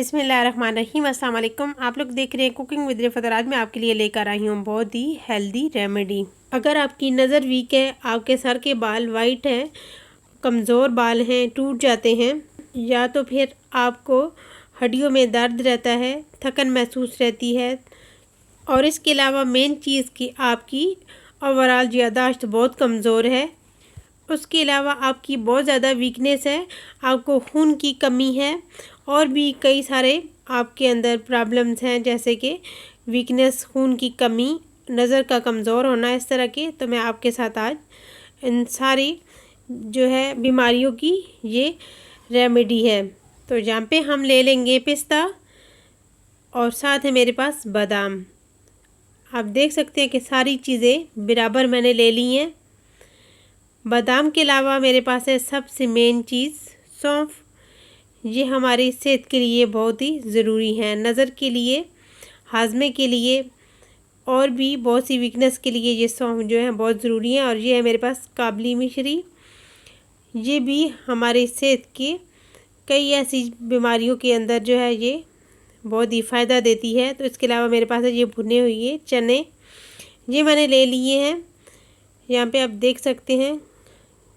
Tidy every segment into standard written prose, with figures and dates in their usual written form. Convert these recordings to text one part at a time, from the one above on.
बिस्मिल्लाहिर्रहमानिर्रहीम। अस्सलाम वालेकुम। आप लोग देख रहे हैं कुकिंग विद रिफ़त। आज मैं आपके लिए लेकर आई हूँ बहुत ही हेल्दी रेमेडी। अगर आपकी नज़र वीक है, आपके सर के बाल वाइट हैं, कमज़ोर बाल हैं, टूट जाते हैं, या तो फिर आपको हड्डियों में दर्द रहता है, थकन महसूस रहती है, और इसके अलावा मेन चीज़ कि आपकी ओवरऑल याददाश्त बहुत कमज़ोर है, उसके अलावा आपकी बहुत ज़्यादा वीकनेस है, आपको खून की कमी है, और भी कई सारे आपके अंदर प्रॉब्लम्स हैं जैसे कि वीकनेस, खून की कमी, नज़र का कमज़ोर होना, इस तरह के। तो मैं आपके साथ आज इन सारी जो है बीमारियों की ये रेमेडी है। तो यहाँ पे हम ले लेंगे पिस्ता और साथ है मेरे पास बादाम। आप देख सकते हैं कि सारी चीज़ें बराबर मैंने ले ली हैं। बादाम के अलावा मेरे पास है सबसे मेन चीज़ सौंफ। ये हमारी सेहत के लिए बहुत ही ज़रूरी है, नज़र के लिए, हाजमे के लिए, और भी बहुत सी वीकनेस के लिए ये सौंफ जो है बहुत ज़रूरी है। और ये है मेरे पास काबली मिश्री। ये भी हमारी सेहत के कई ऐसी बीमारियों के अंदर जो है ये बहुत ही फ़ायदा देती है। तो इसके अलावा मेरे पास है ये भुने हुए चने, ये मैंने ले लिए हैं। यहाँ पे आप देख सकते हैं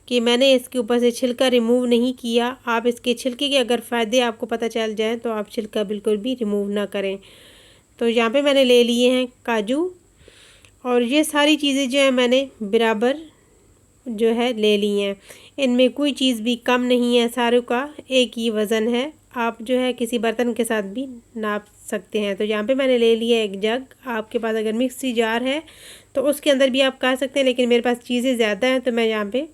कि मैंने इसके ऊपर से छिलका रिमूव नहीं किया। आप इसके छिलके के अगर फ़ायदे आपको पता चल जाए तो आप छिलका बिल्कुल भी रिमूव ना करें। तो यहाँ पे मैंने ले लिए हैं काजू, और ये सारी चीज़ें जो है मैंने बराबर जो है ले ली हैं। इनमें कोई चीज़ भी कम नहीं है, सारों का एक ही वज़न है। आप जो है किसी बर्तन के साथ भी नाप सकते हैं। तो यहाँ पे मैंने ले लिया एक जग। आपके पास अगर मिक्सी जार है तो उसके अंदर भी आप कर सकते हैं, लेकिन मेरे पास चीज़ें ज़्यादा हैं तो मैं यहाँ पे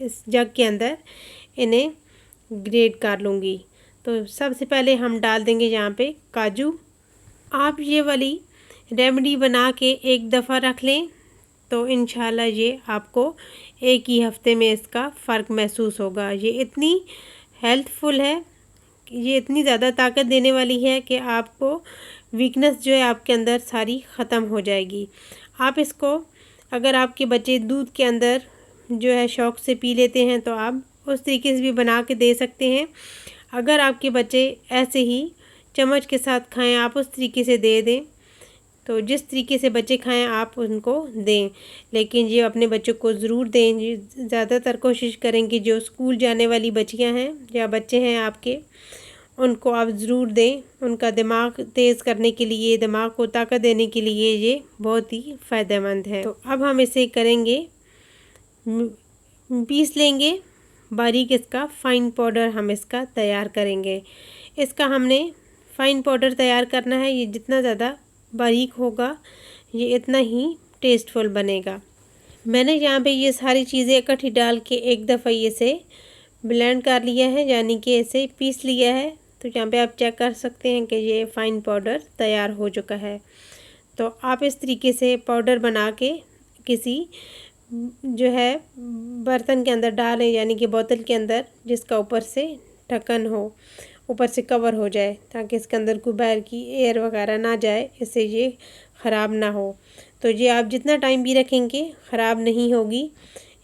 इस जग के अंदर इन्हें ग्रेट कर लूँगी। तो सबसे पहले हम डाल देंगे यहाँ पे काजू। आप ये वाली रेमेडी बना के एक दफ़ा रख लें तो इंशाल्लाह ये आपको एक ही हफ्ते में इसका फ़र्क महसूस होगा। ये इतनी हेल्थफुल है, ये इतनी ज़्यादा ताकत देने वाली है कि आपको वीकनेस जो है आपके अंदर सारी ख़त्म हो जाएगी। आप इसको, अगर आपके बच्चे दूध के अंदर जो है शौक़ से पी लेते हैं तो आप उस तरीके से भी बना के दे सकते हैं। अगर आपके बच्चे ऐसे ही चम्मच के साथ खाएं, आप उस तरीके से दे दें। तो जिस तरीके से बच्चे खाएं आप उनको दें, लेकिन ये अपने बच्चों को ज़रूर दें। ज़्यादातर कोशिश करें कि जो स्कूल जाने वाली बच्चियां हैं या बच्चे हैं आपके, उनको आप ज़रूर दें। उनका दिमाग तेज़ करने के लिए, दिमाग को ताकत देने के लिए ये बहुत ही फ़ायदेमंद है। तो अब हम इसे करेंगे, पीस लेंगे बारीक, इसका फ़ाइन पाउडर हम इसका तैयार करेंगे। इसका हमने फ़ाइन पाउडर तैयार करना है। ये जितना ज़्यादा बारीक होगा ये इतना ही टेस्टफुल बनेगा। मैंने यहाँ पे ये सारी चीज़ें इकट्ठी डाल के एक दफ़ा इसे ब्लेंड कर लिया है, यानी कि इसे पीस लिया है। तो यहाँ पे आप चेक कर सकते हैं कि ये फ़ाइन पाउडर तैयार हो चुका है। तो आप इस तरीके से पाउडर बना के किसी जो है बर्तन के अंदर डालें, यानी कि बोतल के अंदर, जिसका ऊपर से ढक्कन हो, ऊपर से कवर हो जाए, ताकि इसके अंदर कोई बाहर की एयर वगैरह ना जाए, इससे ये ख़राब ना हो। तो ये आप जितना टाइम भी रखेंगे ख़राब नहीं होगी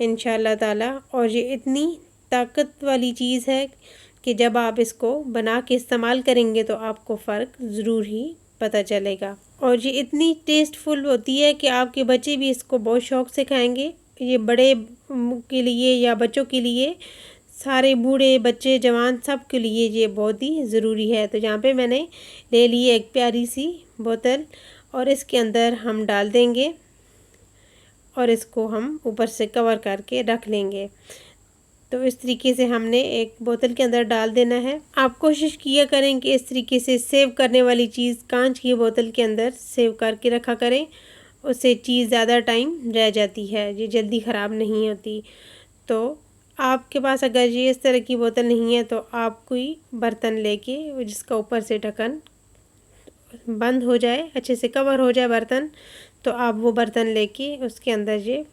इंशाअल्लाह ताला। और ये इतनी ताकत वाली चीज़ है कि जब आप इसको बना के इस्तेमाल करेंगे तो आपको फ़र्क ज़रूर ही पता चलेगा। और ये इतनी टेस्टफुल होती है कि आपके बच्चे भी इसको बहुत शौक़ से खाएंगे। ये बड़े के लिए या बच्चों के लिए, सारे बूढ़े, बच्चे, जवान, सब के लिए ये बहुत ही ज़रूरी है। तो यहाँ पे मैंने ले ली एक प्यारी सी बोतल, और इसके अंदर हम डाल देंगे और इसको हम ऊपर से कवर करके रख लेंगे। तो इस तरीके से हमने एक बोतल के अंदर डाल देना है। आप कोशिश किया करें कि इस तरीके से सेव करने वाली चीज़ कांच की बोतल के अंदर सेव करके रखा करें, उससे चीज़ ज़्यादा टाइम रह जाती है, ये जल्दी ख़राब नहीं होती। तो आपके पास अगर ये इस तरह की बोतल नहीं है तो आप कोई बर्तन लेके जिसका ऊपर से ढक्कन बंद हो जाए, अच्छे से कवर हो जाए बर्तन, तो आप वो बर्तन लेके उसके अंदर ये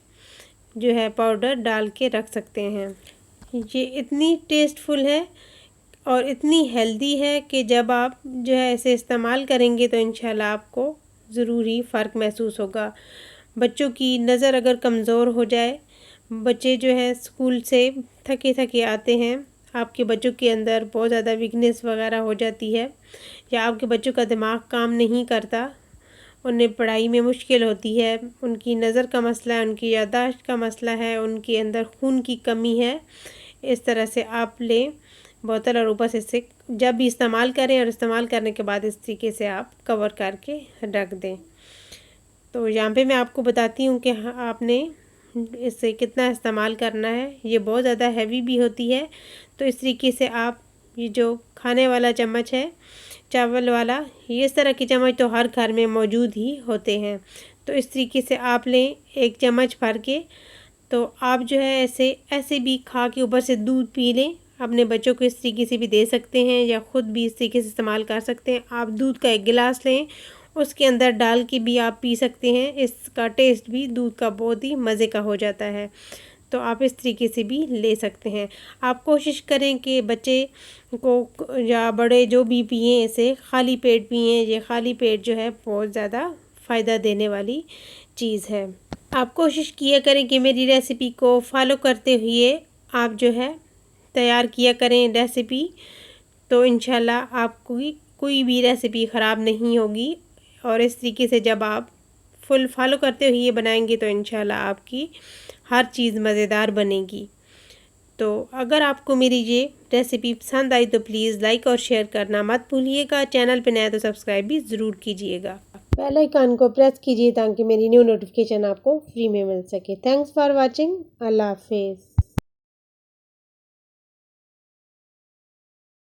जो है पाउडर डाल के रख सकते हैं। ये इतनी टेस्टफुल है और इतनी हेल्दी है कि जब आप जो है इसे इस्तेमाल करेंगे तो इंशाल्लाह आपको ज़रूर ही फ़र्क महसूस होगा। बच्चों की नज़र अगर कमज़ोर हो जाए, बच्चे जो हैं स्कूल से थके थके आते हैं, आपके बच्चों के अंदर बहुत ज़्यादा वीकनेस वगैरह हो जाती है, या आपके बच्चों का दिमाग काम नहीं करता, उन्हें पढ़ाई में मुश्किल होती है, उनकी नज़र का मसला है, उनकी याददाश्त का मसला है, उनके अंदर खून की कमी है, इस तरह से आप लें बोतल और ऊपर से इसे जब भी इस्तेमाल करें और इस्तेमाल करने के बाद इस तरीके से आप कवर करके रख दें। तो यहाँ पे मैं आपको बताती हूँ कि आपने इससे कितना इस्तेमाल करना है। ये बहुत ज़्यादा हैवी भी होती है, तो इस तरीके से आप ये जो खाने वाला चम्मच है चावल वाला, ये इस तरह के चम्मच तो हर घर में मौजूद ही होते हैं। तो इस तरीके से आप लें एक चम्मच भर के, तो आप जो है ऐसे ऐसे भी खा के ऊपर से दूध पी लें। अपने बच्चों को इस तरीके से भी दे सकते हैं या ख़ुद भी इस तरीके से इस्तेमाल कर सकते हैं। आप दूध का एक गिलास लें, उसके अंदर डाल के भी आप पी सकते हैं। इसका टेस्ट भी दूध का बहुत ही मज़े का हो जाता है, तो आप इस तरीके से भी ले सकते हैं। आप कोशिश करें कि बच्चे को या बड़े जो भी पिएँ इसे खाली पेट पिएँ। ये खाली पेट जो है बहुत ज़्यादा फ़ायदा देने वाली चीज़ है। आप कोशिश किया करें कि मेरी रेसिपी को फॉलो करते हुए आप जो है तैयार किया करें रेसिपी, तो इंशाल्लाह आपको कोई भी रेसिपी ख़राब नहीं होगी। और इस तरीके से जब आप फुल फॉलो करते हुए बनाएंगे तो इंशाल्लाह आपकी हर चीज़ मज़ेदार बनेगी। तो अगर आपको मेरी ये रेसिपी पसंद आई तो प्लीज़ लाइक और शेयर करना मत भूलिएगा। चैनल पे नया तो सब्सक्राइब भी ज़रूर कीजिएगा। बेल आइकन को प्रेस कीजिए ताकि मेरी न्यू नोटिफिकेशन आपको फ्री में मिल सके। Thanks for watching. अल्लाह हाफिज़।